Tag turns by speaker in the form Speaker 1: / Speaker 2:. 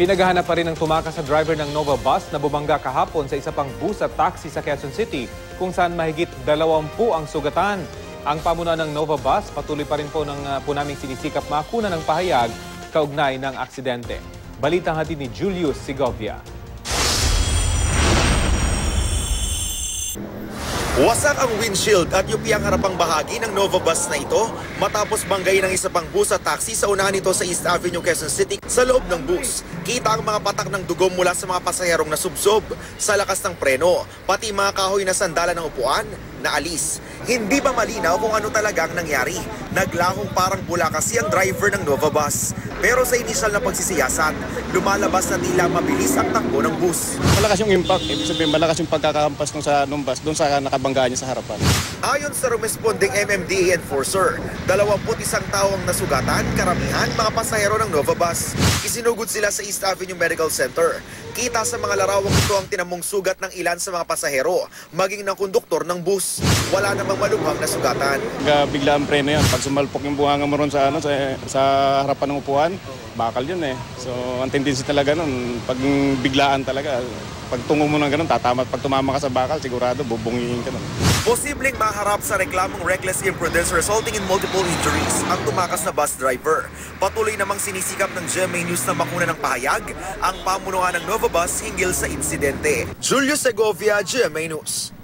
Speaker 1: Pinaghahanap pa rin ang tumakas sa driver ng Nova Bus na bumangga kahapon sa isa pang bus at taxi sa Quezon City kung saan mahigit 20 ang sugatan. Ang pamunuan ng Nova Bus patuloy pa rin po naming sinisikap makuna ng pahayag kaugnay ng aksidente. Balitang hatid ni Julius Segovia.
Speaker 2: Wasak ang windshield at yupi ang harapang bahagi ng Nova Bus na ito matapos banggayin ng isa pang bus at taxi sa unahan nito sa East Avenue, Quezon City. Sa loob ng bus, kita ang mga patak ng dugo mula sa mga pasaherong nasubsob sa lakas ng preno, pati mga kahoy na sandalan ng upuan na alis. Hindi pa malinaw kung ano talagang nangyari. Naglahong parang bula kasi ang driver ng Nova Bus. Pero sa inisyal na pagsisiyasat, lumalabas na tila mabilis ang takbo ng bus.
Speaker 3: Malakas yung impact, ibig sabihin malakas yung pagkakahampas nung bus doon sa nakabanggaan niya sa harapan.
Speaker 2: Ayon sa rumesponding MMDA enforcer, 21 tao ang nasugatan, karamihan mga pasahero ng Nova Bus. Isinugod sila sa East Avenue Medical Center. Kita sa mga larawang ito ang tinamong sugat ng ilan sa mga pasahero, maging ng konduktor ng bus. Wala namang malubhang na sugatan.
Speaker 3: Bigla ang preno yan. Pag sumalpok yung bunganga mo ron sa harapan ng upuan, bakal yun eh. So ang tendency talaga nun, pag biglaan talaga, pag tungo mo ng ganun, tatamat. Pag tumama ka sa bakal, sigurado bubungihin ka nun.
Speaker 2: Posibleng maharap sa reklamong reckless imprudence resulting in multiple injuries ang tumakas na bus driver. Patuloy namang sinisikap ng GMA News na makuna ng pahayag ang pamunuan ng Nova Bus hinggil sa insidente. Julius Segovia, GMA News.